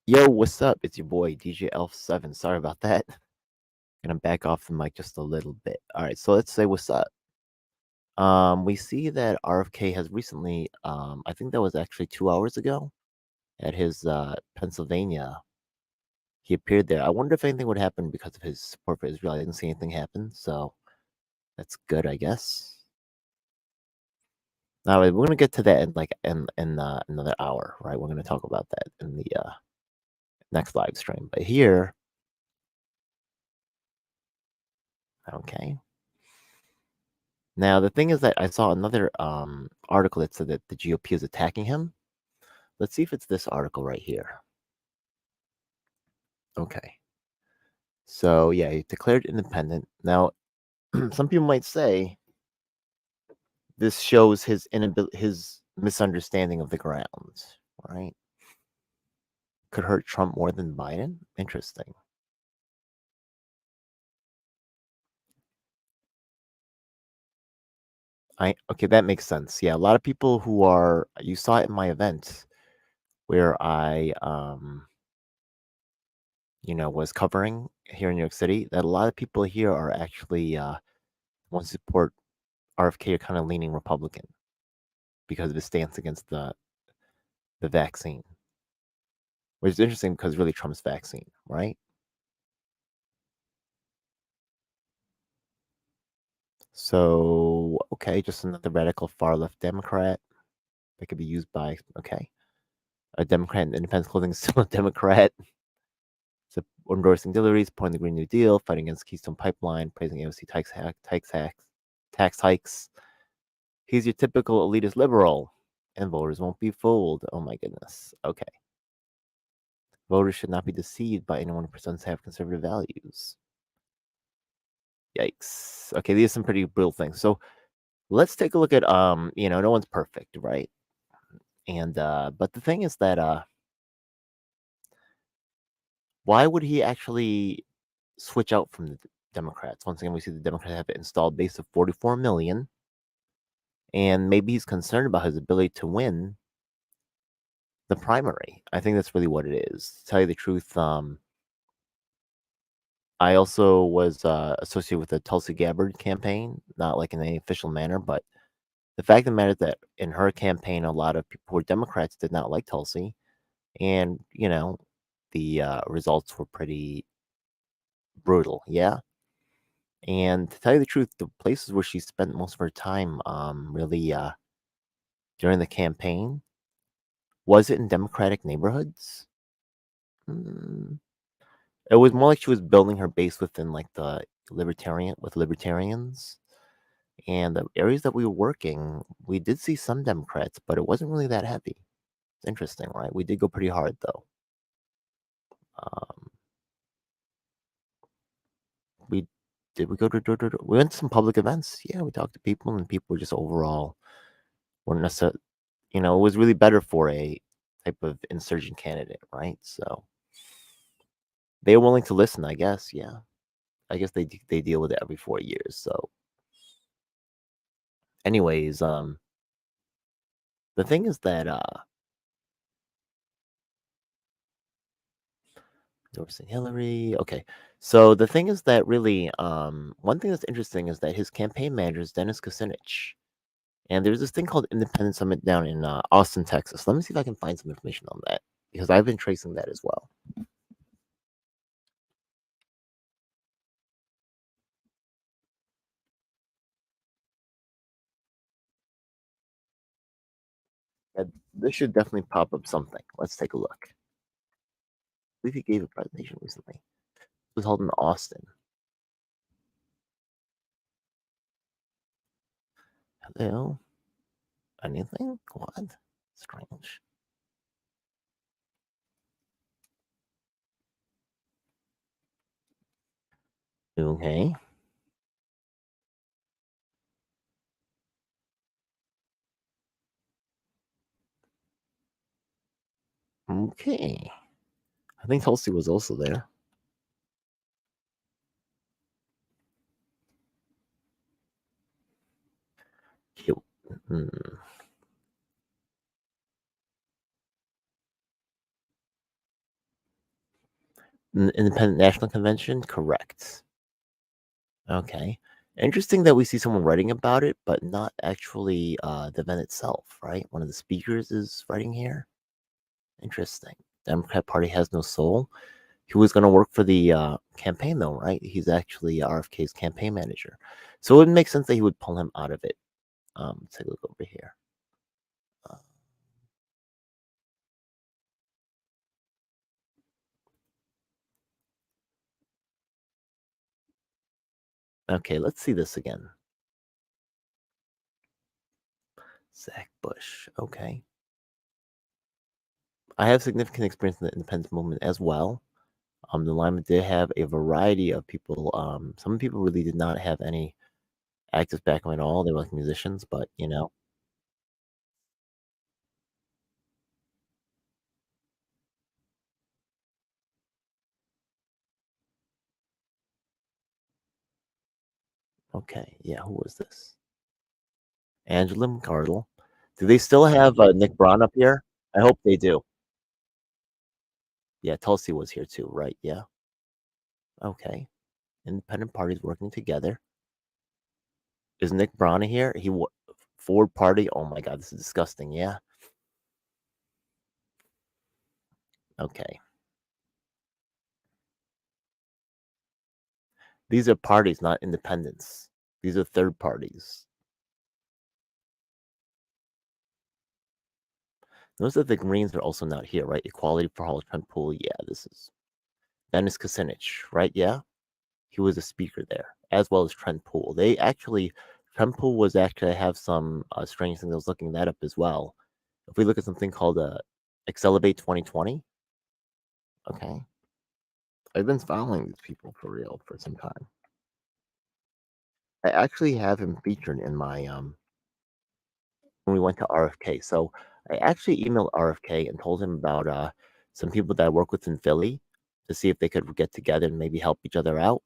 Yo, what's up? It's your boy djelf7. Sorry about that. Gonna back off the mic just a little bit. All right, so let's say what's up. We see that RFK has recently, I think that was actually 2 hours ago, at his Pennsylvania. He appeared there. I wonder if anything would happen because of his support for Israel. I didn't see anything happen, so that's good, I guess. Now we're gonna get to that in another hour, right? We're gonna talk about that in the next live stream. But here, okay. Now, the thing is that I saw another article that said that the GOP is attacking him. Let's see if it's this article right here. Okay. So, yeah, he declared independent. Now, some people might say this shows his inability, his misunderstanding of the ground, right? Could hurt Trump more than Biden? Interesting. Okay, that makes sense. Yeah, a lot of people who are you saw it in my event where I was covering here in New York City, that a lot of people here are actually want to support RFK are kind of leaning Republican because of his stance against the vaccine, which is interesting because really Trump's vaccine, right? So okay, just another radical far left Democrat that could be used by a Democrat in independence clothing is still a Democrat. So endorsing Hillary's supporting the Green New Deal, fighting against Keystone Pipeline, praising AOC tax hikes. He's your typical elitist liberal, and voters won't be fooled. Oh my goodness. Okay. Voters should not be deceived by anyone who pretends to have conservative values. Yikes. Okay, these are some pretty brutal things. So let's take a look at no one's perfect, right? And but the thing is that why would he actually switch out from the Democrats? Once again, we see the Democrats have an installed base of 44 million, and maybe he's concerned about his ability to win the primary. I think that's really what it is. To tell you the truth, I also was associated with the Tulsi Gabbard campaign, not like in any official manner, but the fact of the matter is that in her campaign, a lot of people who were Democrats did not like Tulsi, and the results were pretty brutal. Yeah, and to tell you the truth, the places where she spent most of her time, really during the campaign, was it in Democratic neighborhoods? Mm, it was more like she was building her base within like the libertarians. And the areas that we were working, we did see some Democrats, but it wasn't really that heavy. It's interesting, right? We did go pretty hard though. Um, we we go to we went to some public events. Yeah, we talked to people, and people just overall weren't necessarily, it was really better for a type of insurgent candidate, right? So they were willing to listen, I guess. Yeah, I guess they deal with it every 4 years. So, anyways, the thing is that endorsing Hillary. Okay. So the thing is that really, one thing that's interesting is that his campaign manager is Dennis Kucinich. And there's this thing called Independence Summit down in Austin, Texas. Let me see if I can find some information on that because I've been tracing that as well. This should definitely pop up something. Let's take a look. I believe he gave a presentation recently. It was held in Austin. Hello? Anything? What? Strange. Okay. Okay. I think Tulsi was also there. Cute. Hmm. Independent National Convention? Correct. Okay. Interesting that we see someone writing about it, but not actually the event itself, right? One of the speakers is writing here. Interesting. Democrat Party has no soul. He was going to work for the campaign, though, right? He's actually RFK's campaign manager. So it would make sense that he would pull him out of it. Let's take a look over here. Uh, okay, let's see this again. Zach Bush. Okay. I have significant experience in the independence movement as well. The alignment did have a variety of people. Some people really did not have any active background at all. They were like musicians, but okay. Yeah, who was this? Angela McCardle. Do they still have Nick Braun up here? I hope they do. Yeah, Tulsi was here too, right? Yeah. Okay. Independent parties working together. Is Nick Braun here? Ford Party. Oh my God, this is disgusting. Yeah. Okay. These are parties, not independents. These are third parties. Notice that the Greens are also not here, right? Equality for All, Trent Pool. Yeah, this is Dennis Kucinich, right? Yeah. He was a speaker there, as well as Trent Pool. Trent Pool was actually have some strange things. I was looking that up as well. If we look at something called Accelerate 2020, okay, I've been following these people for real for some time. I actually have him featured in my when we went to RFK. So I actually emailed RFK and told him about some people that I work with in Philly to see if they could get together and maybe help each other out.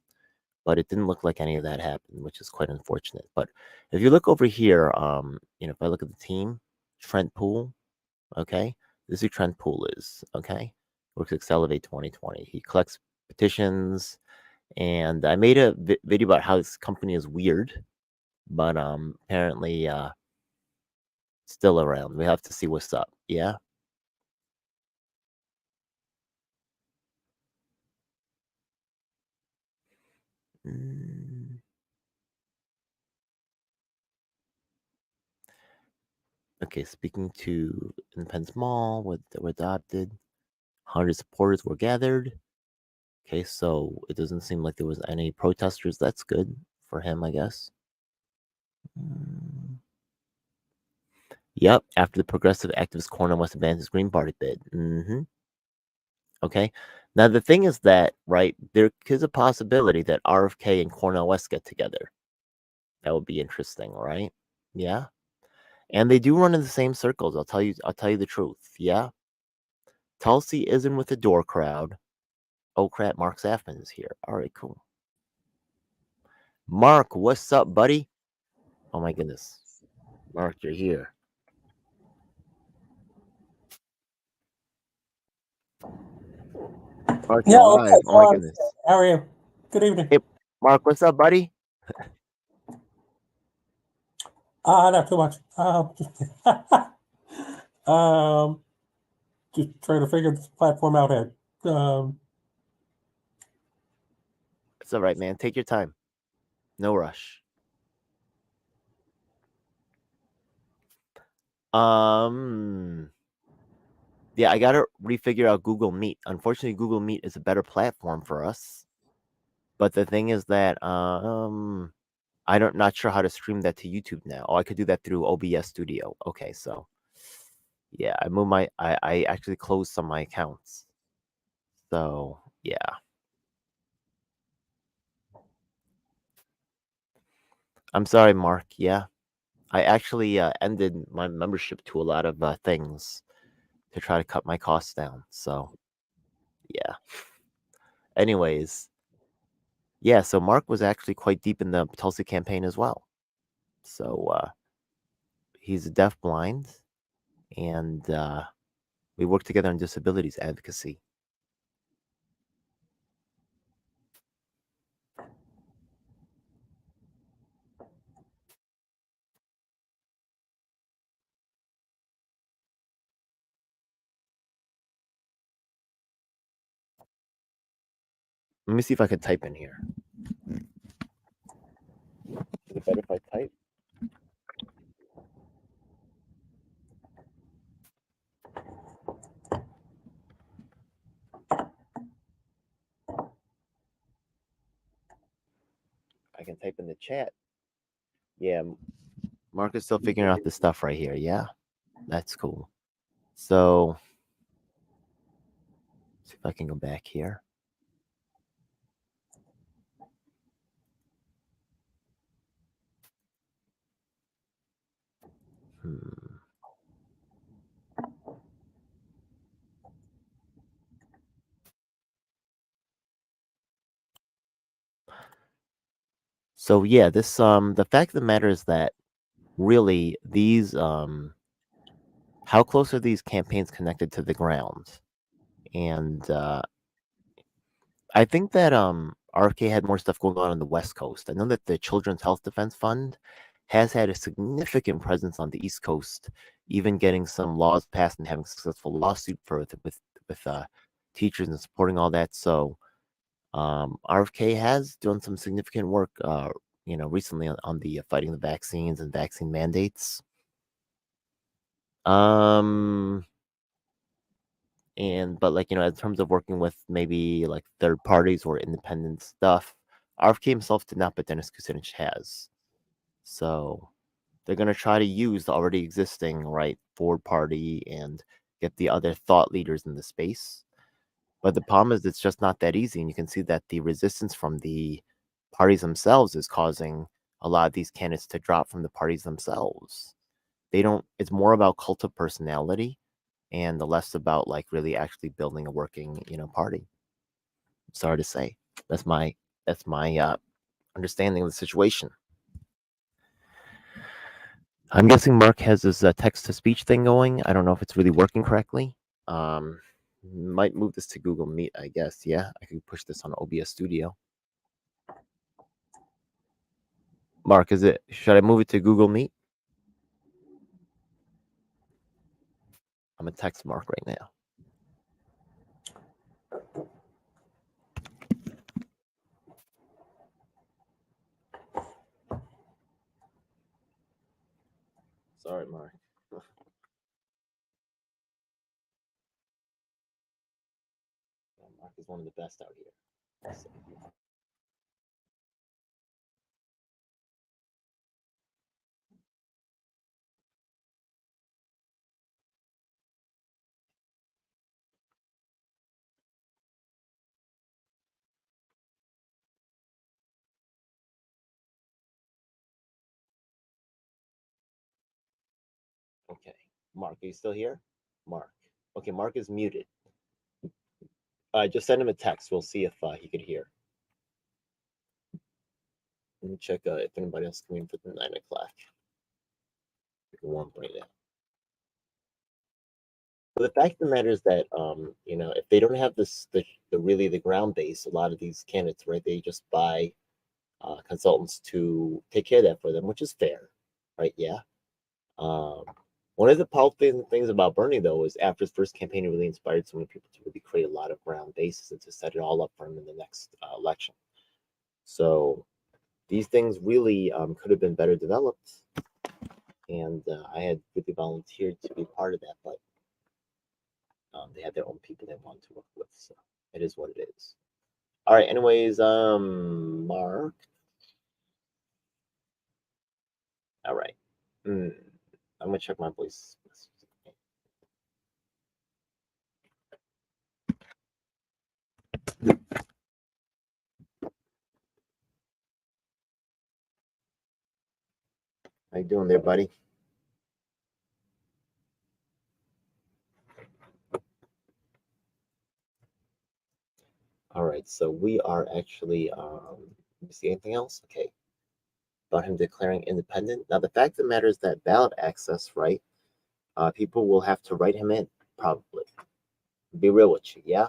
But it didn't look like any of that happened, which is quite unfortunate. But if you look over here, if I look at the team, Trent Pool, okay, this is who Trent Pool is, okay, works at Accelerate 2020. He collects petitions, and I made a video about how this company is weird, but apparently still around. We have to see what's up. Yeah. Mm, okay, speaking to Independence Mall, that were adopted. 100 supporters were gathered. Okay, so it doesn't seem like there was any protesters. That's good for him, I guess. Mm, yep, after the progressive activist Cornel West abandoned his Green Party bid. Okay, now the thing is that, right, there is a possibility that RFK and Cornel West get together. That would be interesting, right? Yeah. And they do run in the same circles. I'll tell you the truth. Yeah. Tulsi isn't with the door crowd. Oh crap, Mark Saffman is here. All right, cool. Mark, what's up, buddy? Oh my goodness. Mark, you're here. Mark, Yeah, you're okay. live. Oh my goodness. How are you? Good evening. Hey, Mark, what's up, buddy? Not too much. Um, just trying to figure this platform out here. Um, It's all right, man. Take your time. No rush. Yeah, I gotta refigure out Google Meet. Unfortunately, Google Meet is a better platform for us. But the thing is that I don't not sure how to stream that to YouTube now. Oh, I could do that through OBS Studio. Okay, so yeah, I actually closed some of my accounts. So yeah. I'm sorry, Mark. Yeah. I actually ended my membership to a lot of things to try to cut my costs down. So yeah. Anyways, yeah. So Mark was actually quite deep in the Tulsi campaign as well. So he's deafblind, and we work together on disabilities advocacy. Let me see if I could type in here. Is it better if I type? I can type in the chat. Yeah, Mark is still figuring out this stuff right here. Yeah, that's cool. So, see if I can go back here. So yeah, this the fact of the matter is that really these how close are these campaigns connected to the ground? And I think that RFK had more stuff going on the West Coast. I know that the Children's Health Defense Fund has had a significant presence on the East Coast, even getting some laws passed and having a successful lawsuit for with teachers and supporting all that. So RFK has done some significant work, recently on the fighting the vaccines and vaccine mandates. Um, but like, in terms of working with maybe like third parties or independent stuff, RFK himself did not, but Dennis Kucinich has. So they're gonna try to use the already existing right Ford party and get the other thought leaders in the space. But the problem is it's just not that easy, and you can see that the resistance from the parties themselves is causing a lot of these candidates to drop from the parties themselves. They don't. It's more about cult of personality and the less about like really actually building a working, party. Sorry to say, that's my understanding of the situation. I'm guessing Mark has his text to speech thing going. I don't know if it's really working correctly. Um, might move this to Google Meet, I guess. Yeah, I could push this on OBS Studio. Mark, should I move it to Google Meet? I'm gonna text Mark right now. Sorry, Mark. Mark is one of the best out here. So. Okay, Mark, are you still here? Mark. Okay, Mark is muted. Just send him a text. We'll see if he could hear. Let me check if anybody else is coming for the 9 o'clock. Warm right now. But the fact of the matter is that if they don't have the ground base, a lot of these candidates, right, they just buy consultants to take care of that for them, which is fair, right? Yeah. One of the powerful things about Bernie, though, is after his first campaign, he really inspired so many people to really create a lot of ground bases and to set it all up for him in the next election. So these things really could have been better developed, and I had really volunteered to be part of that, but they had their own people they wanted to work with, so it is what it is. All right. Anyways, Mark. All right. I'm gonna check my voice. How you doing there, buddy? All right, so we are actually, let me see anything else? Okay, about him declaring independent. Now, the fact of the matter is that ballot access, right? People will have to write him in, probably. Be real with you, yeah?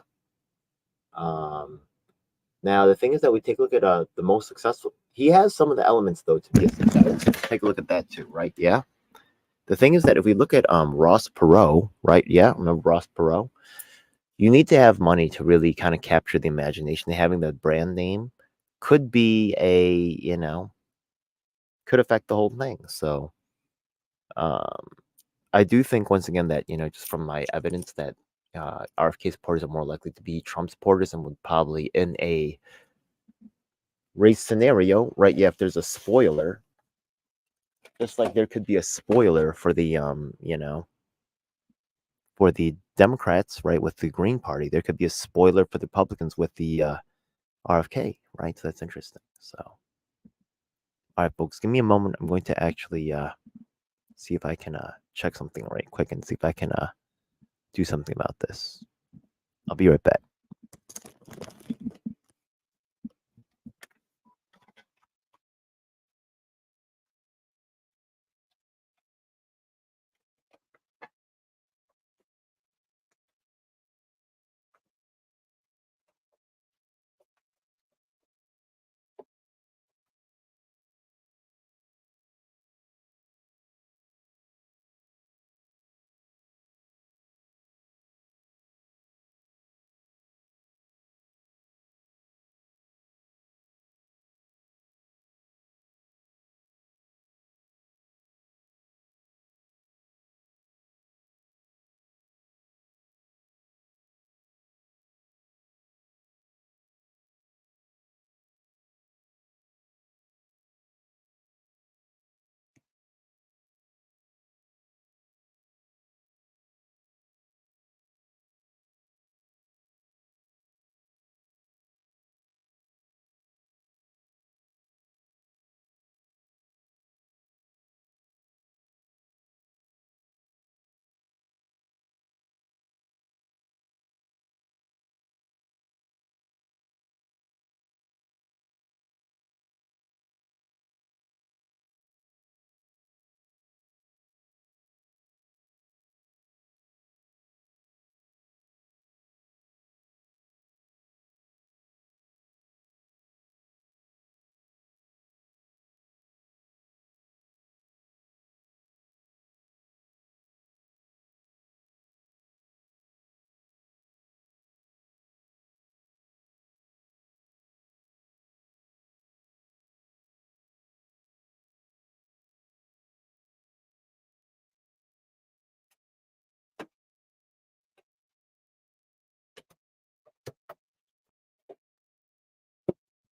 Now, the thing is that we take a look at the most successful. He has some of the elements, though, to be a success. Take a look at that, too, right? Yeah? The thing is that if we look at Ross Perot, right? Yeah, remember Ross Perot? you need to have money to really kind of capture the imagination. Having the brand name could be could affect the whole thing. So um, I do think once again that just from my evidence that RFK supporters are more likely to be Trump supporters and would probably in a race scenario, right? Yeah, if there's a spoiler, just like there could be a spoiler for the for the Democrats, right, with the Green Party, there could be a spoiler for the Republicans with the RFK, right? So that's interesting. So, all right, folks, give me a moment. I'm going to actually see if I can check something right quick and see if I can do something about this. I'll be right back.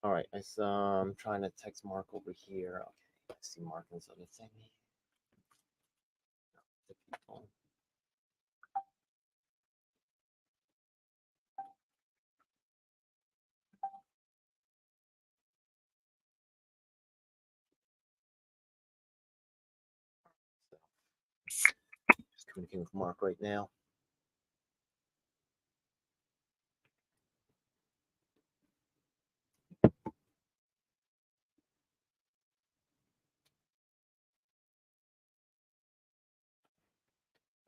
All right, I'm trying to text Mark over here. Okay, I see Mark on this other thing. The people. So, just communicating with Mark right now.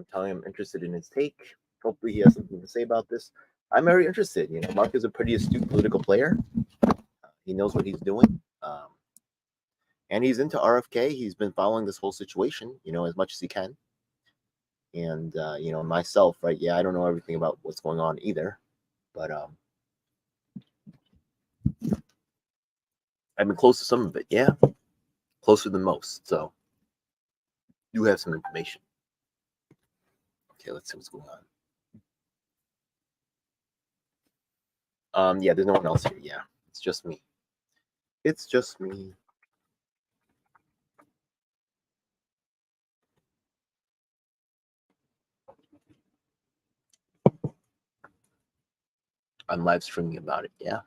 I'm telling him I'm interested in his take. Hopefully, he has something to say about this. I'm very interested. Mark is a pretty astute political player. He knows what he's doing. And he's into RFK. He's been following this whole situation, as much as he can. And myself, right? Yeah, I don't know everything about what's going on either, but I've been close to some of it. Yeah, closer than most. So you have some information. Okay, let's see what's going on. Yeah, there's no one else here. Yeah, it's just me. It's just me. I'm live streaming about it. Yeah.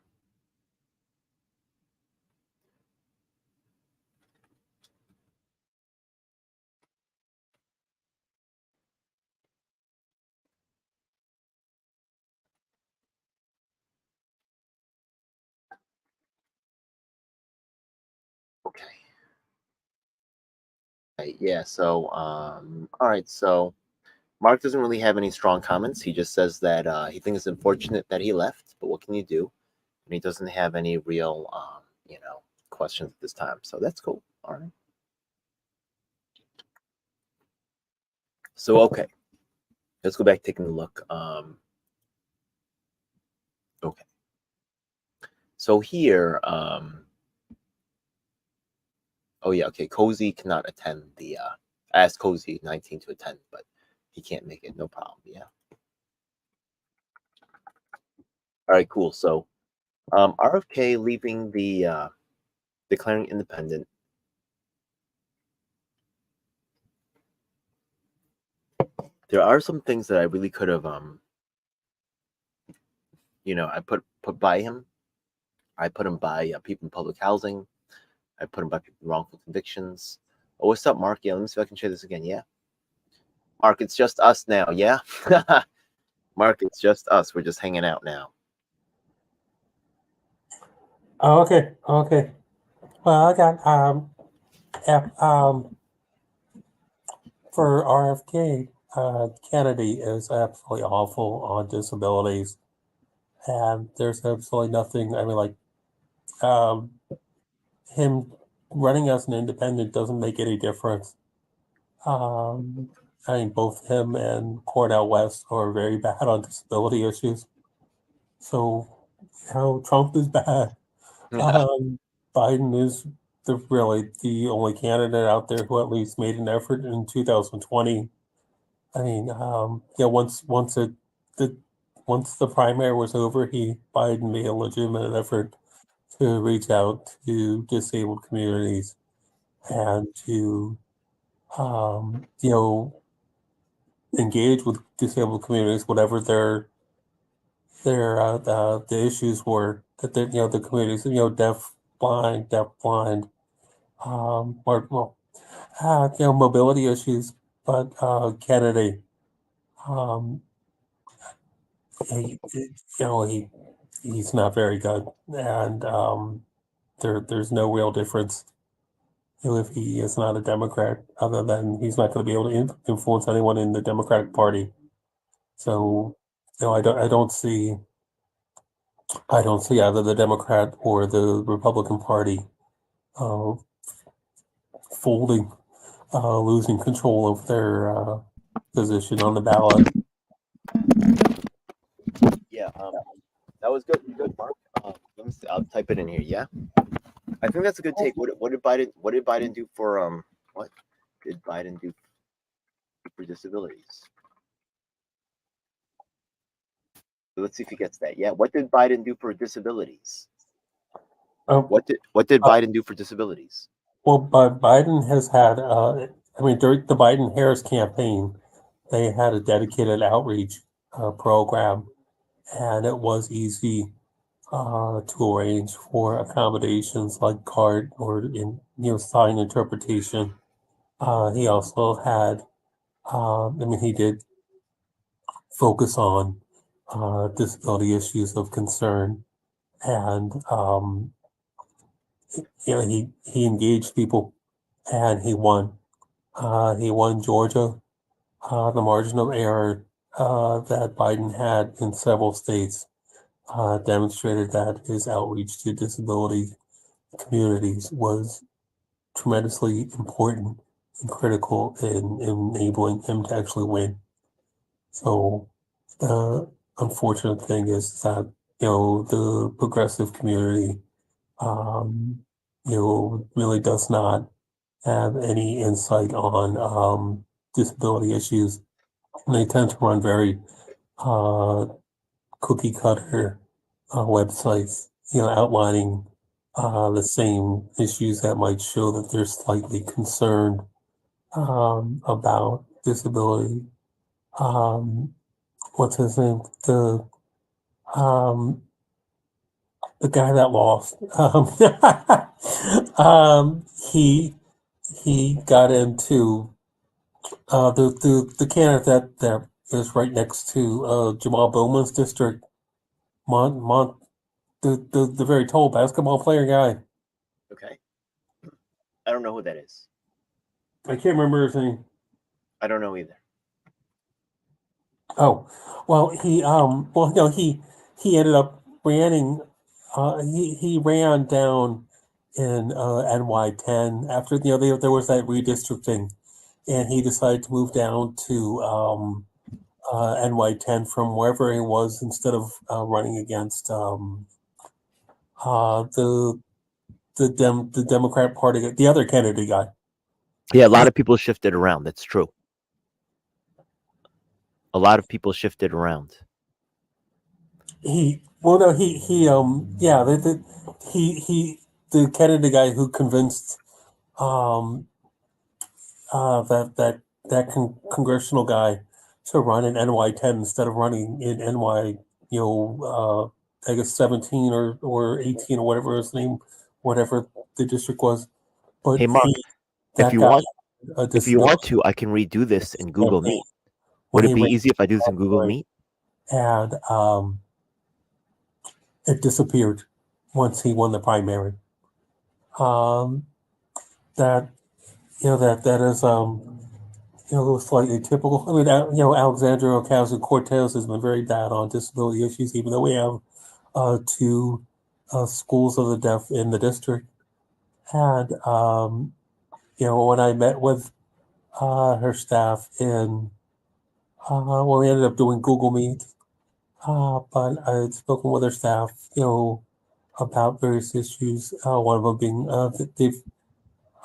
Okay. Right, yeah. So, all right. So Mark doesn't really have any strong comments. He just says that he thinks it's unfortunate that he left, but what can you do? And he doesn't have any real, questions at this time. So that's cool. All right. So okay, let's go back taking a look. So here, oh yeah, okay. Cozy cannot attend the. I asked Cozy 19 to attend, but he can't make it. No problem. Yeah. All right, cool. So, RFK leaving the declaring independent. There are some things that I really could have I put by him. I put him by people in public housing. I put him by people in wrongful convictions. Oh, what's up, Mark? Yeah, let me see if I can share this again. Yeah, Mark, it's just us now. Yeah, Mark, it's just us. We're just hanging out now. Oh, okay, okay. Well, I got for RFK, Kennedy is absolutely awful on disabilities, and there's absolutely nothing. I mean, like um, him running as an independent doesn't make any difference. I mean, both him and Cornel West are very bad on disability issues. So, Trump is bad. Um, Biden is really the only candidate out there who at least made an effort in 2020. I mean, the once the primary was over, Biden made a legitimate effort to reach out to disabled communities and to engage with disabled communities, whatever the issues were that the communities, deaf blind, or well, mobility issues. But Kennedy, um, he he's not very good, and there's no real difference if he is not a Democrat, other than he's not going to be able to influence anyone in the Democratic Party. So, I don't see either the Democrat or the Republican Party uh, folding, losing control of their position on the ballot. Yeah, that was good. Good, Mark. Let me see. I'll type it in here. Yeah, I think that's a good take. What did Biden do for what did Biden do for disabilities? So let's see if he gets that. Yeah, what did Biden do for disabilities? Um, What did uh, Biden do for disabilities? well, but Biden has had, I mean, during the Biden-Harris campaign, they had a dedicated outreach program, and it was easy to arrange for accommodations like card or sign interpretation. He also had, I mean, he did focus on disability issues of concern, and he engaged people, and he won. He won Georgia. The margin of error that Biden had in several states demonstrated that his outreach to disability communities was tremendously important and critical in enabling him to actually win. So the unfortunate thing is that the progressive community really does not have any insight on disability issues. And they tend to run very uh, cookie cutter websites, outlining the same issues that might show that they're slightly concerned about disability. Um, what's his name? Um, the guy that lost. He got into the candidate that is right next to Jamal Bowman's district. Mont the very tall basketball player guy. Okay, I don't know who that is. I can't remember his name. I don't know either. Oh, well, he ended up ranning. He ran down in NY10 after there was that redistricting, and he decided to move down to NY10 from wherever he was instead of running against The the Democrat Party, the other Kennedy guy. Yeah, a lot of people shifted around. That's true. A lot of people shifted around. Well, no, yeah, the Kennedy guy who convinced um that congressional guy to run in NY10 instead of running in NY, I guess 17 or 18 or whatever his name, whatever the district was. But Hey, Mark, if that you guy want, had a if you want disability to, I can redo this in Google campaign Meet. when Would it he be ran easy if I do this in Google for Meet? and it disappeared once he won the primary. Um, that that is slightly typical. I mean, Alexandria Ocasio-Cortez has been very bad on disability issues, even though we have two schools of the deaf in the district. And when I met with her staff in, well, we ended up doing Google Meet, but I had spoken with her staff, about various issues. One of them being they've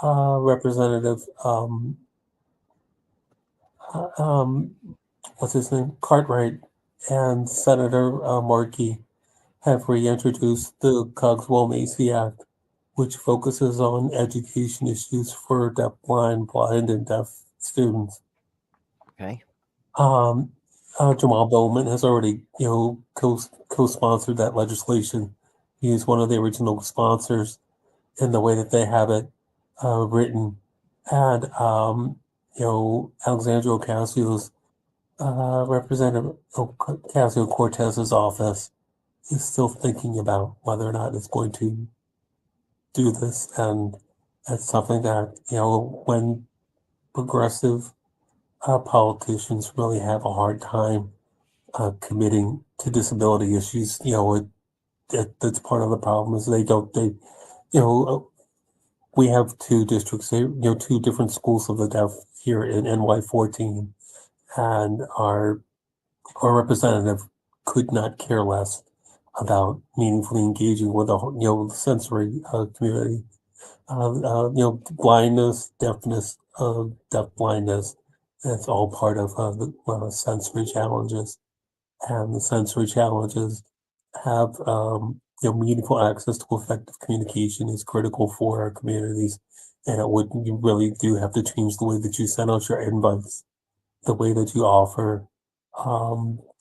Representative uh, um, what's his name, Cartwright, and Senator Markey have reintroduced the Cogswell-Macy Act, which focuses on education issues for deaf, blind, and deaf students. Okay. Um, Jamal Bowman has already, co-sponsored that legislation. He is one of the original sponsors in the way that they have it written. And, Alexandria Ocasio Representative Ocasio Cortez's office is still thinking about whether or not it's going to do this, and it's something that when progressive politicians really have a hard time committing to disability issues. That's part of the problem is they don't they you know we have two districts here, two different schools of the deaf here in NY14, and our representative could not care less about meaningfully engaging with the sensory community. Blindness, deafness, deaf blindness. It's all part of the sensory challenges, and the sensory challenges have meaningful access to effective communication is critical for our communities, and you really do have to change the way that you send out your invites, the way that you offer,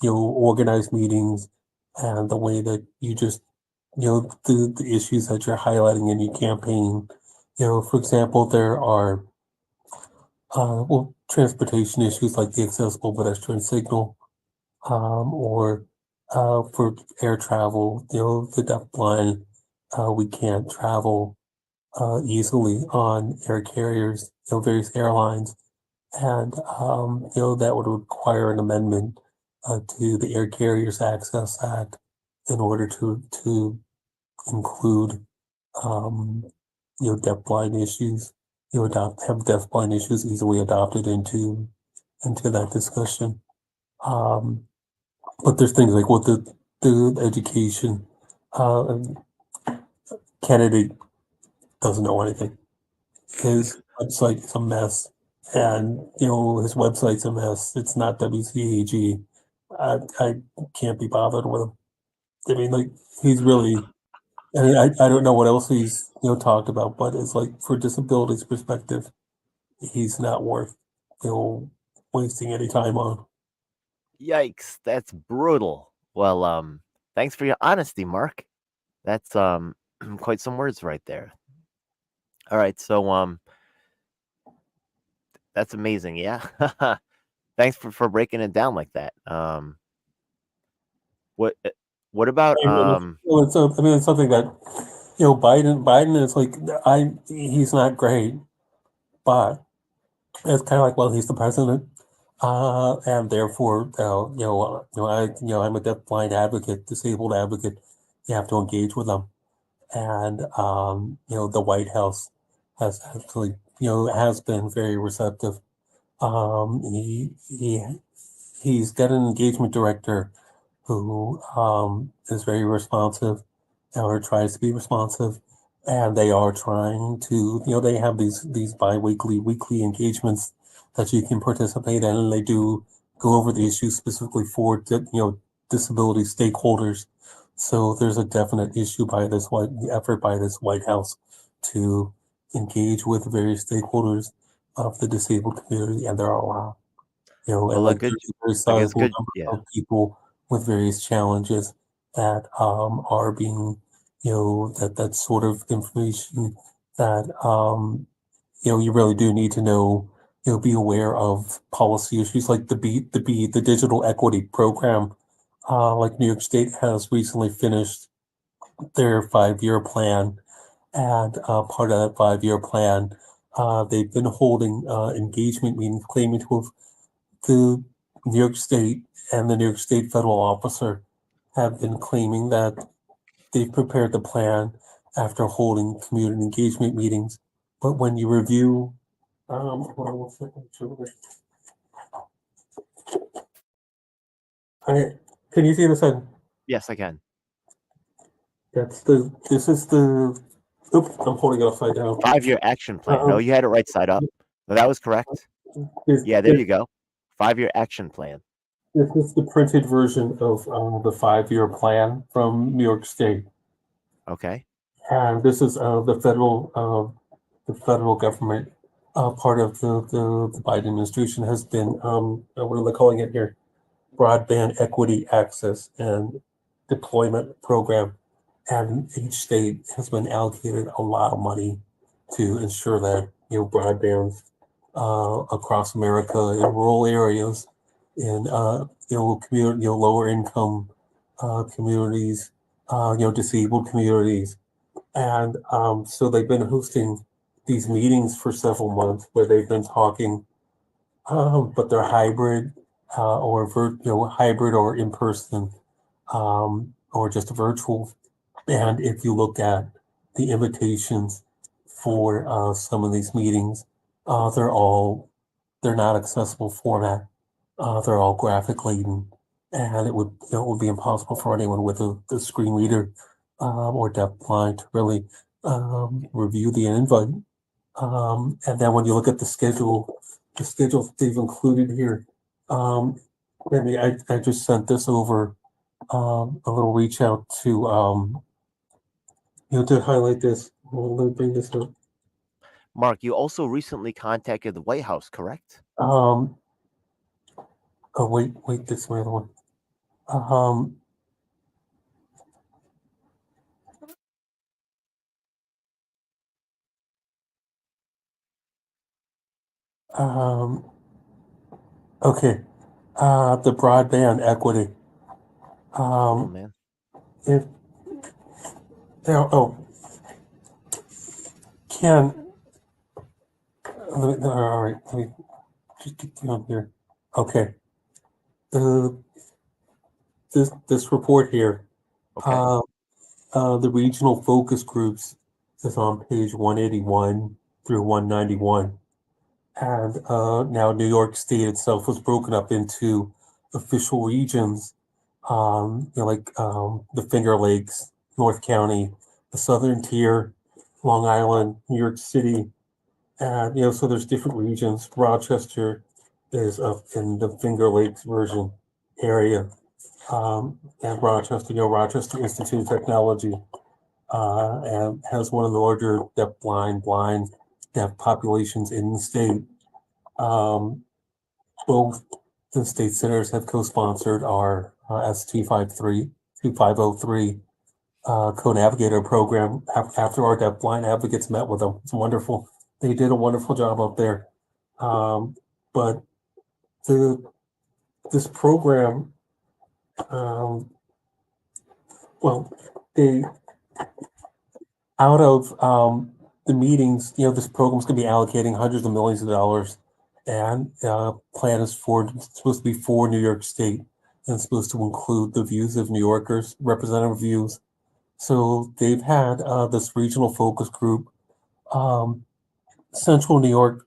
organize meetings, and the way that you just, the issues that you're highlighting in your campaign. For example, there are, transportation issues like the accessible pedestrian signal, or for air travel, the deaf blind, we can't travel easily on air carriers, various airlines, and that would require an amendment to the Air Carriers Access Act in order to include um, deaf-blind issues. Have deaf-blind issues easily adopted into that discussion. Um, but there's things like the education. And Kennedy doesn't know anything. His website is a mess, and his website's a mess. It's not WCAG. I can't be bothered with him. I mean, like he's really. I mean, I don't know what else he's talked about, but it's like for disabilities perspective, he's not worth wasting any time on. Yikes, that's brutal. Well, thanks for your honesty, Mark. That's quite some words right there. All right, so that's amazing. Yeah. Thanks for breaking it down like that. What what about I mean, I mean, it's something that Biden is like. He's not great, but it's kind of like, well, he's the president, and therefore, I'm a deaf-blind advocate, disabled advocate. You have to engage with them, and the White House has actually, has been very receptive. Um, he he he's got an engagement director who is very responsive, or tries to be responsive, and they are trying to, they have these bi-weekly, weekly engagements that you can participate in, and they do go over the issues specifically for, disability stakeholders. So there's a definite issue by this effort by this White House to engage with various stakeholders of the disabled community, and there are a lot, and Well, a like good, there's a very I guess, sizable good, number yeah. of people with various challenges that are being, that sort of information that you really do need to know, be aware of policy issues like the digital equity program. Like New York State has recently finished their 5-year plan, and part of that 5-year plan, they've been holding engagement meetings claiming to have the New York State and the New York State federal officer have been claiming that they've prepared the plan after holding community engagement meetings. But when you review, hold on one second, can you see this? Yes, I can. This is the, oops, I'm holding it upside down. 5-year action plan. No, Um, you had it right side up. No, that was correct. this, Yeah, there this, you go. 5-year action plan. this is the printed version of the 5-year plan from New York State. Okay. And this is the federal government, part of the Biden administration has been, what are they calling it here? Broadband equity access and deployment program. And each state has been allocated a lot of money to ensure that, broadband across America in rural areas, in, community, lower income communities, disabled communities, and so they've been hosting these meetings for several months where they've been talking, but they're hybrid, hybrid or in person, or just virtual. And if you look at the invitations for some of these meetings, they're not accessible format. They're all graphic laden, and it would be impossible for anyone with a screen reader or deafblind to really review the invite. And then when you look at the schedule they've included here, maybe I just sent this over, a little reach out to, to highlight this. Well, let me bring this up. Mark, you also recently contacted the White House, correct? Um, oh wait, this is my other one. Um, um, okay, the broadband equity. Oh, Um, man. if there, oh, Ken, all right, let me just get you on here. Okay, the this report here, Okay. uh, the regional focus groups is on page 181 through 191. And now New York State itself was broken up into official regions, the Finger Lakes, North County, the Southern Tier, Long Island, New York City, and so there's different regions. Rochester is up in the Finger Lakes version area, and Rochester, Rochester Institute of Technology, and has one of the larger blind, deaf populations in the state. Um, Both the state senators have co-sponsored our ST 2503 co-navigator program after our deafblind advocates met with them. It's wonderful. They did a wonderful job up there. But the this program, um, well, they out of the meetings, this program's going to be allocating hundreds of millions of dollars, and plan is for it's supposed to be for New York State, and it's supposed to include the views of New Yorkers, representative views. So they've had this regional focus group, um, Central New York,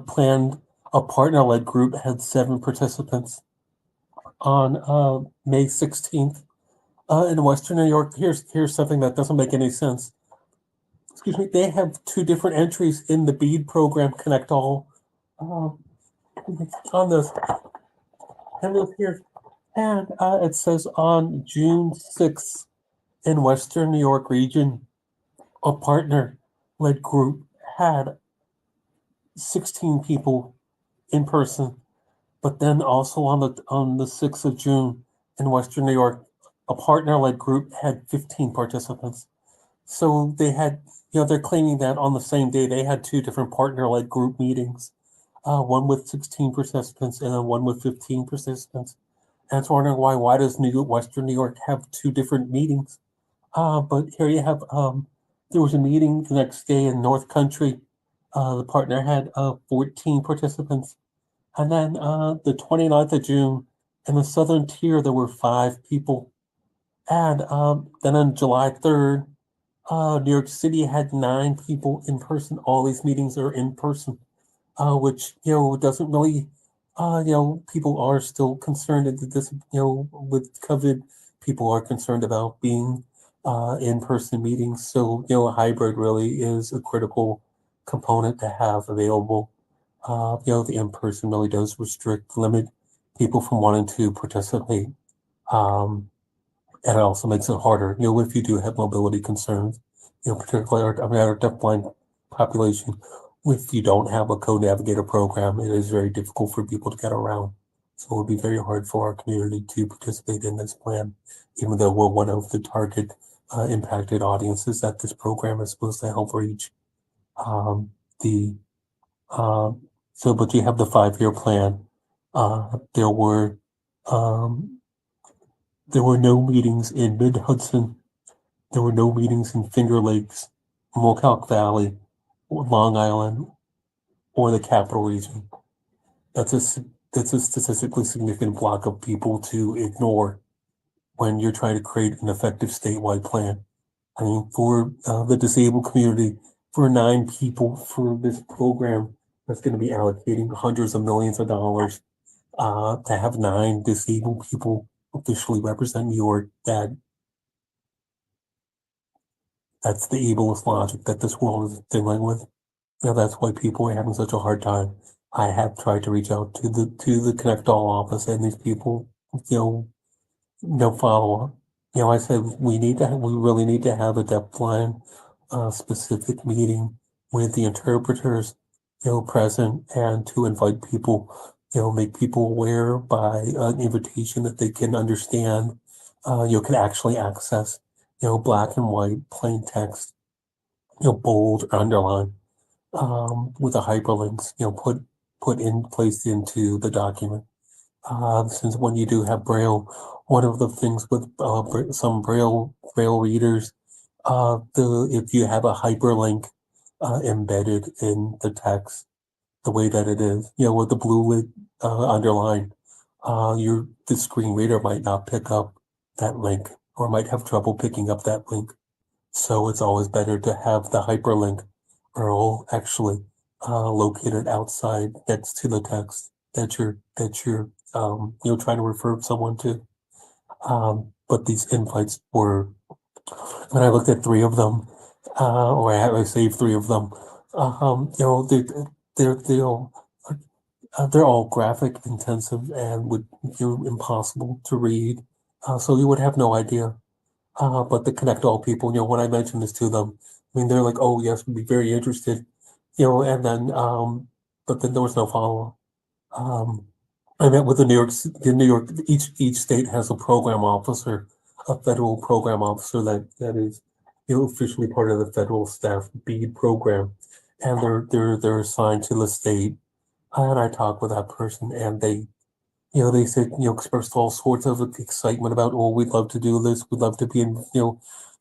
planned a partner-led group had 7 participants on May 16th. In Western New York, here's something that doesn't make any sense. Excuse me. They have two different entries in the BEAD program, Connect All, uh, on this. And look here, and it says on June 6th in Western New York region, a partner-led group had 16 people in person. But then also on the 6th of June in Western New York, a partner-led group had 15 participants. So they had, they're claiming that on the same day they had two different partner-led group meetings, one with 16 participants and then one with 15 participants. And it's wondering why does Western New York have two different meetings? But here you have, there was a meeting the next day in North Country. The partner had 14 participants. And then the 29th of June, in the southern tier, there were 5 people. And then on July 3rd, New York City had 9 people in person. All these meetings are in person, which, doesn't really, people are still concerned that this, with COVID, people are concerned about being in-person meetings. So, hybrid really is a critical component to have available. The in-person really does limit people from wanting to participate. Um, and it also makes it harder, if you do have mobility concerns, particularly our deafblind population. If you don't have a co-navigator program, it is very difficult for people to get around. So it would be very hard for our community to participate in this plan, even though we're one of the target impacted audiences that this program is supposed to help reach. Um, the um, so, but you have the 5-year plan. Uh, there were um, there were no meetings in Mid Hudson. There were no meetings in Finger Lakes, Mocac Valley, Long Island, or the Capital Region. That's that's a statistically significant block of people to ignore when you're trying to create an effective statewide plan. I mean, for the disabled community, for 9 people for this program, that's going to be allocating hundreds of millions of dollars. To have 9 disabled people officially represent New York, that's the ableist logic that this world is dealing with. That's why people are having such a hard time. I have tried to reach out to the Connect All office, and these people, you know, no follow up. I said we really need to have a deafblind specific meeting with the interpreters, present, and to invite people, make people aware by an invitation that they can understand, can actually access, black and white, plain text, bold, underline, with the hyperlinks, placed into the document. Since when you do have Braille, one of the things with some Braille readers, if you have a hyperlink embedded in the text, the way that it is, with the blue lid underline, the screen reader might not pick up that link or might have trouble picking up that link. So it's always better to have the hyperlink URL actually located outside next to the text that you're trying to refer someone to. But these invites were, when I looked at 3 of them, or I saved 3 of them. They're they're all graphic intensive and would impossible to read. So you would have no idea. But the Connect All people, when I mentioned this to them, I mean, they're like, "Oh yes, we'd be very interested," and then, but then there was no follow up. I met with each state has a program officer, a federal program officer that is, officially part of the federal staff BEAD program, and they're assigned to the state. And I talked with that person, and they said, expressed all sorts of excitement about, oh, we'd love to do this, we'd love to be in,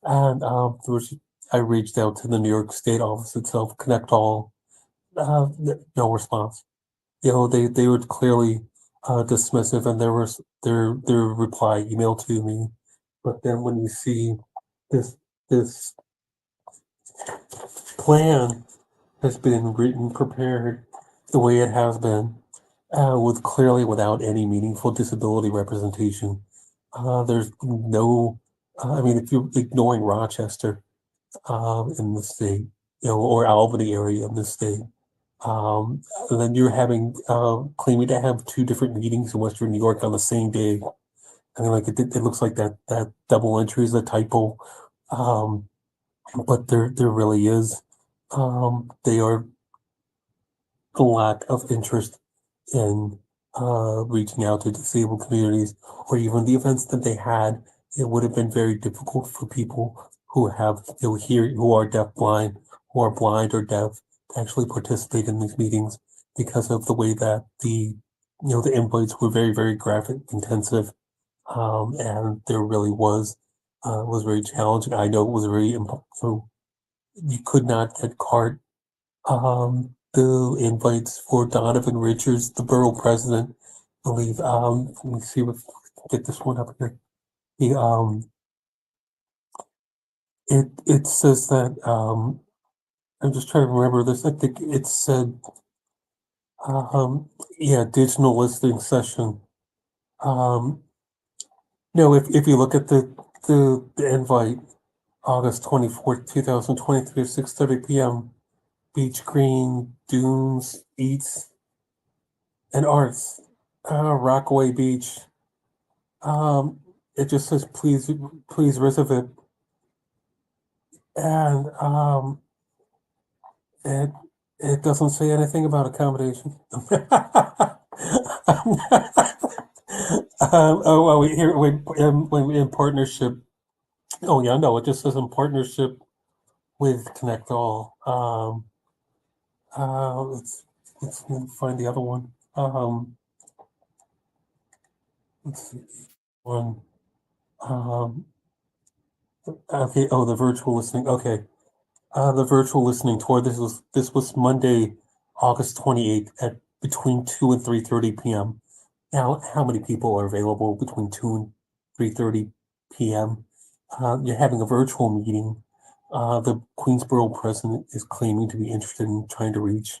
and I reached out to the New York State office itself, Connect All, no response. They were clearly dismissive, and there was their reply email to me. But then when you see this plan has been written, prepared the way it has been, without any meaningful disability representation. There's no I mean, if you're ignoring Rochester in the state, or Albany area in the state, and then you're having claiming to have two different meetings in Western New York on the same day. I mean, like it looks like that double entry is a typo, um, but there really is. They are a lack of interest in reaching out to disabled communities, or even the events that they had. It would have been very difficult for people who have who are deafblind, who are blind or deaf, to actually participate in these meetings because of the way that the invites were very graphic intensive, and there really was very challenging. I know it was so you could not get card the invites for Donovan Richards, the borough president, I believe. Let me see if get this one up here. The it says that I'm just trying to remember this. I think it said yeah, digital listening session. Um, no, if you look at the invite, August 24th, 2023, 6:30 p.m. Beach Green, Dunes, Eats, and Arts, Rockaway Beach. Um, it just says please reserve it, and it it doesn't say anything about accommodation. Oh, well, wait, in partnership. Oh yeah, no, it just says in partnership with Connect All. Let's find the other one. Let's see one. Um, okay. Oh, the virtual listening. Okay. The virtual listening tour. This was Monday, August 28th at between 2 and 3:30 p.m. Now, how many people are available between 2 and 3:30 p.m.? You're having a virtual meeting. The Queensborough president is claiming to be interested in trying to reach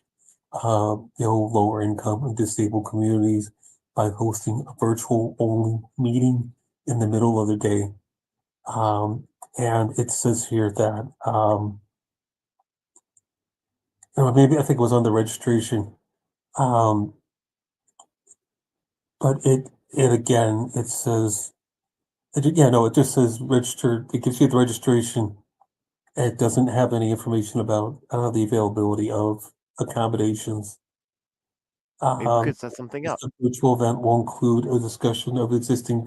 lower income and disabled communities by hosting a virtual only meeting in the middle of the day. And it says here that maybe I think it was on the registration. Um, but it again, it says, yeah, no, it just says registered. It gives you the registration. It doesn't have any information about the availability of accommodations. Maybe we Um, could set something up. the virtual event will include a discussion of existing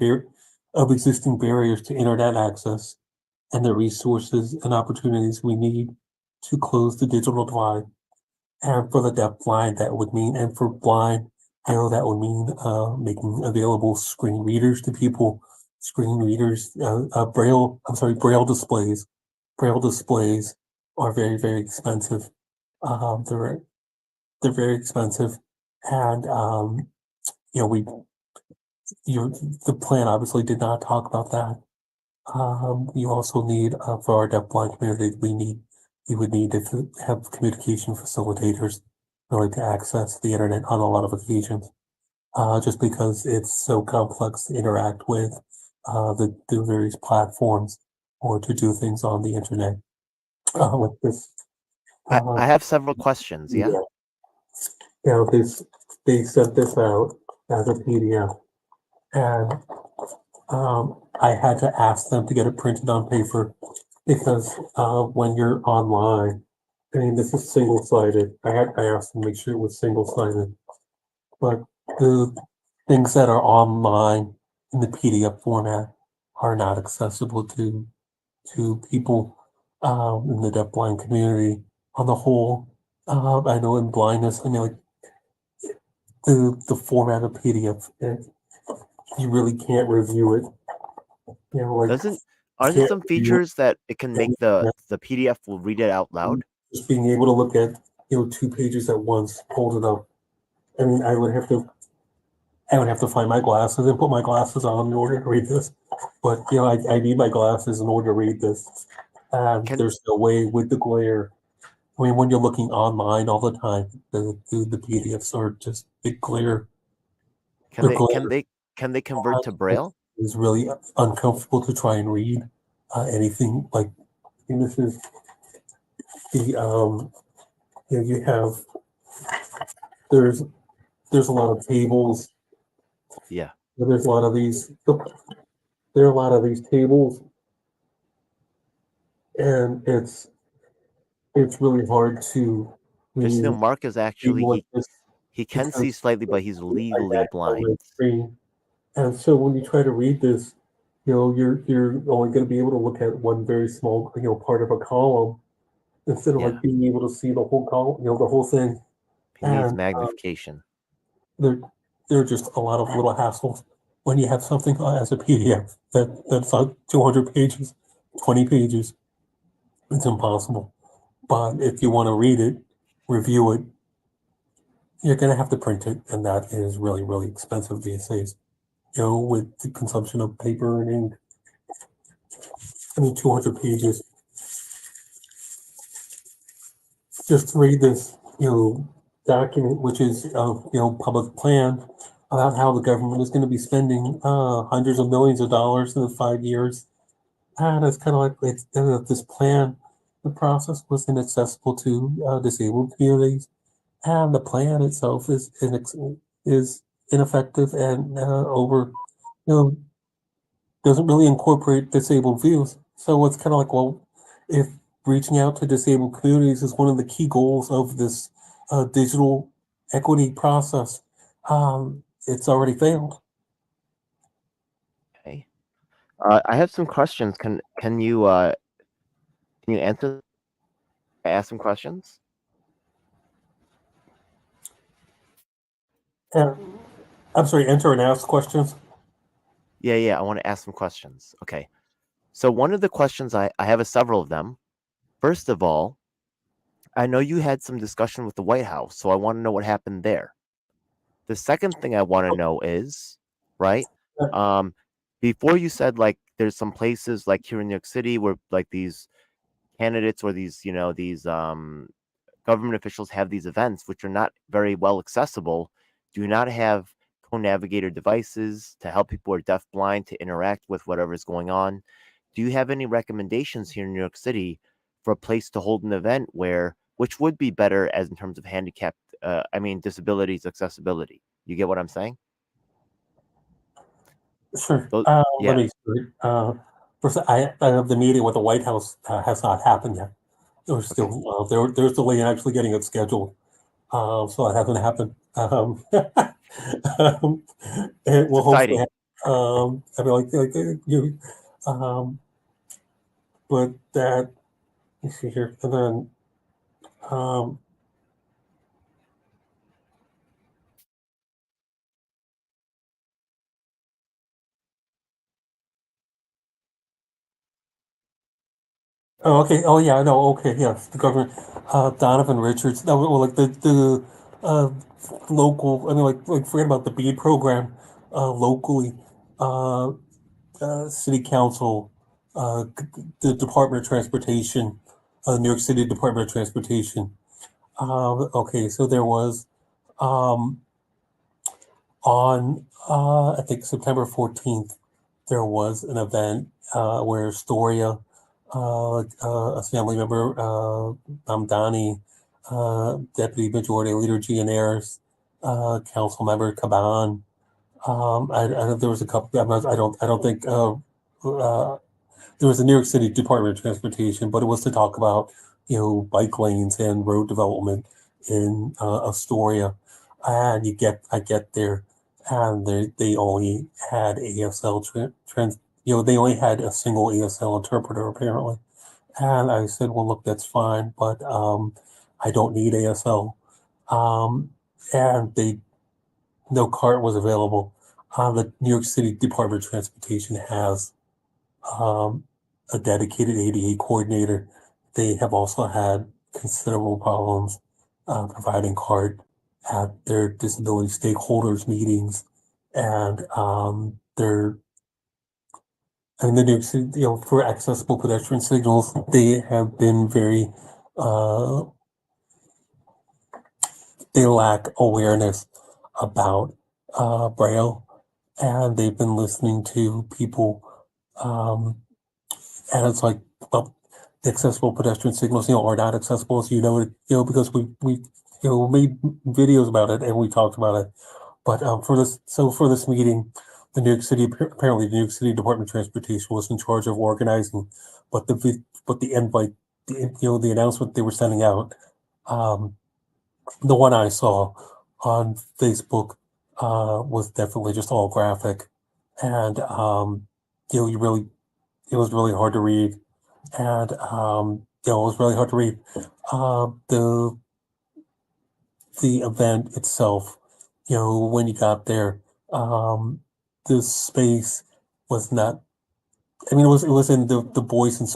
barriers to internet access and the resources and opportunities we need to close the digital divide. And for the deaf blind, that would mean, and for blind, that would mean making available screen readers to people. Screen readers, braille displays. Braille displays are very expensive. They're very expensive, and you know we you the plan obviously did not talk about that. You also need for our deafblind community, we would need to have communication facilitators really to access the internet on a lot of occasions. Just because it's so complex to interact with the various platforms or to do things on the internet. Like this, uh, I have several questions. Yeah. yeah, this they sent this out as a PDF, and I had to ask them to get it printed on paper because when you're online, I mean, this is single-sided. I asked them to make sure it was single-sided, but the things that are online in the PDF format are not accessible to people in the deafblind community on the whole. I know in blindness, I mean, like the format of PDF, you really can't review it. Like Doesn't you Aren't there can't some review features that it can make it. the PDF will read it out loud? Just being able to look at two pages at once, hold it up. I mean, I would have to find my glasses and put my glasses on in order to read this. But I need my glasses in order to read this. And Can there's no way with the glare. I mean, when you're looking online all the time, the PDFs are just big glare. can The they can glare they can they convert to Braille? is really uncomfortable to try and read. anything like, and this is the you have there's there's a lot of tables. Yeah. There's a lot of these. There are a lot of these tables, and it's really hard to when Just so you Mark is read actually like this he can see because slightly, but he's I legally had on my blind. screen. And so when you try to read this, you're only going to be able to look at one very small, part of a column instead of Yeah. like being able to see the whole column, the whole thing. He needs And magnification. there, there are just a lot of little hassles when you have something as a PDF that's like 200 pages, 20 pages. It's impossible. But if you want to read it, review it, you're going to have to print it, and that is really, really expensive these days. With the consumption of paper and ink. I mean, 200 pages. Just read this, document, which is, public plan about how the government is going to be spending hundreds of millions of dollars in 5 years. And it's kind of like this plan. The process was inaccessible to disabled communities, and the plan itself is ineffective and you know, doesn't really incorporate disabled views. So it's kind of like, well, if reaching out to disabled communities is one of the key goals of this digital equity process, it's already failed. Okay. I have some questions. Can you answer? I ask some questions. And I'm sorry, enter and ask questions. Yeah. I want to ask some questions. Okay. So one of the questions I have several of them. First of all, I know you had some discussion with the White House, so I want to know what happened there. The second thing I want to know is, right? Um, Before you said like there's some places like here in New York City where like these candidates or these, these government officials have these events which are not very well accessible, do not have co-navigator devices to help people who are deaf blind to interact with whatever is going on. Do you have any recommendations here in New York City for a place to hold an event where which would be better as in terms of handicapped disabilities accessibility? You get what I'm saying? Sure. Those, Let yeah. me see. First, I have the meeting with the White House has not happened yet. There's Okay. still there's delay in actually getting it scheduled. So it hasn't happened. Um, it It's will hopefully exciting. happen. I mean, um, but that, let's see here. And then, um, oh, okay. Oh, yeah, no, okay. Yes, the governor, Donovan Richards. That was well, like uh, local, I mean, forget about the BEAD program, locally, uh, city council, the Department of Transportation, New York City Department of Transportation. Okay, so there was um, on I think September 14th, there was an event where Storia, a family member, Donnie, Deputy Majority Leader Gianaris, Council Member Caban. There was a couple. I don't think there was the New York City Department of Transportation, but it was to talk about bike lanes and road development in Astoria. And I get there, and they only had ASL they only had a single ASL interpreter apparently. And I said, well, look, that's fine, but I don't need ASL. Um, and they no cart was available. The New York City Department of Transportation has um, a dedicated ADA coordinator. They have also had considerable problems providing CART at their disability stakeholders meetings, and I mean, the New York City, for accessible pedestrian signals, they have been very, uh, they lack awareness about Braille, and they've been listening to people um, and it's like, well, the accessible pedestrian signals, are not accessible, as because we made videos about it and we talked about it. But for this meeting, apparently the New York City Department of Transportation was in charge of organizing, but the invite, the announcement they were sending out, um, the one I saw on Facebook, was definitely just all graphic, and you really it was really hard to read, and it was really hard to read. The event itself, when you got there, um, the space was not. I mean, it was in the boys and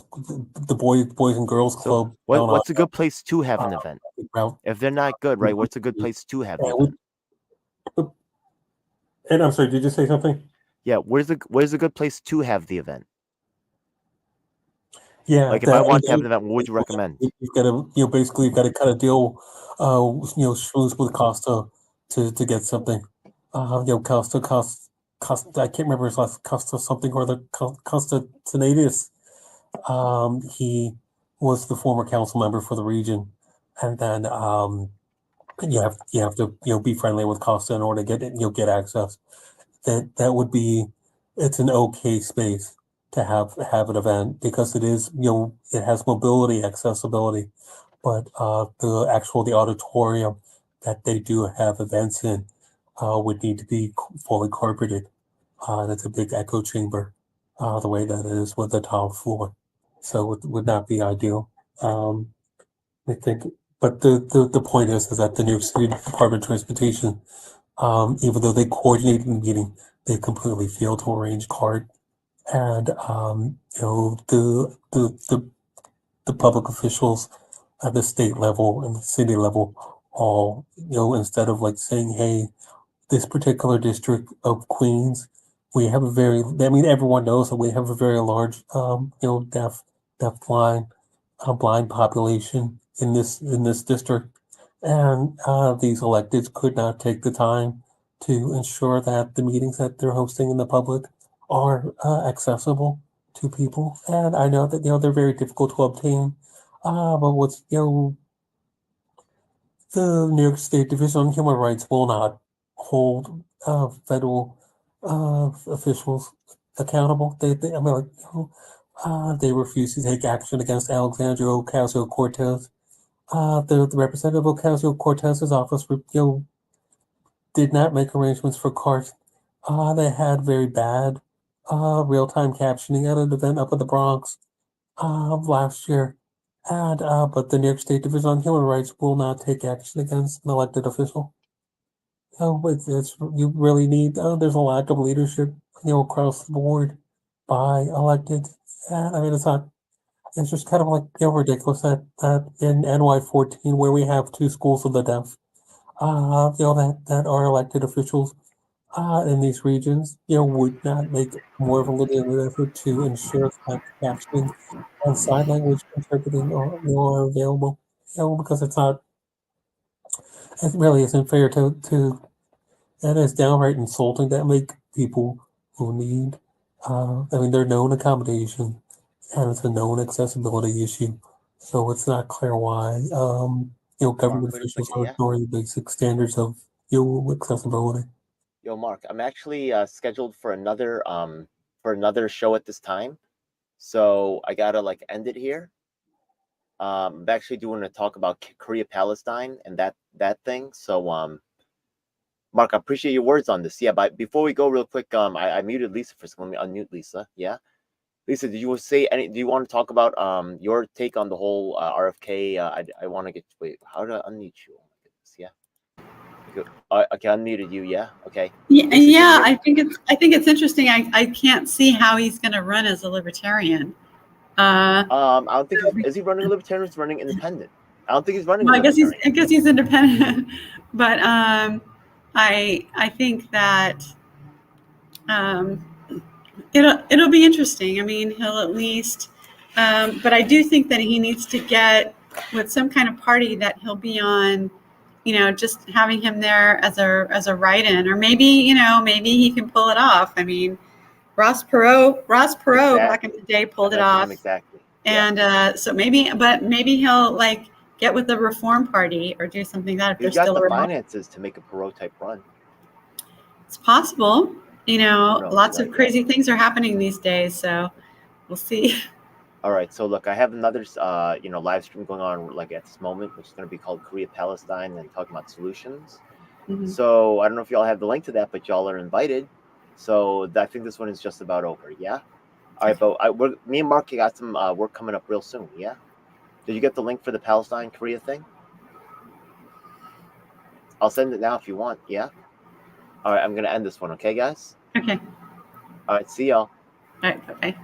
girls So club down on what's a good place to have an event? Route. If they're not good, right? What's a good place to have the And event? and I'm sorry, did you say something? Yeah, where's a good place to have the event? Yeah, Like if I want to have and an event, what would you recommend? you've got to, basically you've got to kind of deal, schmooze with Costa to get something. Costa, I can't remember his last, Costa something or the Costa Tenadius. He was the former council member for the region, and then you have to be friendly with Costa in order to get it, get access. That would be, it's an okay space to have an event because it is, it has mobility accessibility, but the auditorium that they do have events in would need to be fully carpeted. That's a big echo chamber, the way that it is with the tile floor, so it would not be ideal. Um, I think, but the point is that the New York City Department of Transportation, even though they coordinated the meeting, they completely failed to arrange cart, and the public officials at the state level and the city level all, instead of like saying, hey, this particular district of Queens, we have a very, I mean, everyone knows that we have a very large, blind, blind population in this district, and these electeds could not take the time to ensure that the meetings that they're hosting in the public are accessible to people. And I know that they're very difficult to obtain, but what's the New York State Division on Human Rights will not hold federal officials accountable. I mean, like, they refuse to take action against Alexandria Ocasio-Cortez. The representative Ocasio-Cortez's office, did not make arrangements for cars. They had very bad real-time captioning at an event up in the Bronx last year. And but the New York State Division on Human Rights will not take action against an elected official. It's you really need. There's a lack of leadership, across the board by elected. And I mean, it's not. It's just kind of like, ridiculous that in NY 14, where we have two schools of the deaf, that are elected officials in these regions, would not make more of a legitimate effort to ensure that captioning and sign language interpreting are available. Because it really isn't fair to, and it's downright insulting that make people who need, I mean, they're known accommodation and it's a known accessibility issue. So it's not clear why, Mark, government wait a officials second, are yeah. ignoring the basic standards of, accessibility. Yo, Mark, I'm actually scheduled for another show at this time, so I gotta like end it here. I'm actually doing a talk about Korea Palestine and that thing. So Mark, I appreciate your words on this. Yeah, but before we go, real quick, I muted Lisa for a second. Let me unmute Lisa. Yeah, Lisa, did you say any? Do you want to talk about your take on the whole RFK? I want to get. Wait, how do I unmute you? Oh my goodness. Yeah. Okay, okay, I unmuted you. Yeah. Okay. Yeah, Lisa, can you hear? I think it's interesting. I can't see how he's going to run as a libertarian. I don't think is he running a libertarian? Or is he running independent? I don't think he's running a Well, libertarian. I guess he's independent, but I think that um, it'll be interesting. I mean, he'll at least, but I do think that he needs to get with some kind of party that he'll be on. Just having him there as a write-in, or maybe maybe he can pull it off. I mean, Ross Perot back in Exactly. the day pulled I it mentioned off. him exactly. Yeah. And so maybe he'll like get with the Reform Party or do something like that if He's there's got still the a remote. finances to make a Perot type run. It's possible. You know, Who knows, lots right? of crazy things are happening these days, so we'll see. All right, so look, I have another live stream going on like at this moment, which is going to be called Korea Palestine and talking about solutions. Mhm. So I don't know if y'all have the link to that, but y'all are invited. So I think this one is just about over. Yeah. All right, but me and Mark got some work coming up real soon. Yeah. Did you get the link for the Palestine Korea thing? I'll send it now if you want. Yeah. All right, I'm gonna end this one. Okay, guys. Okay. All right, see y'all. All right. Bye bye.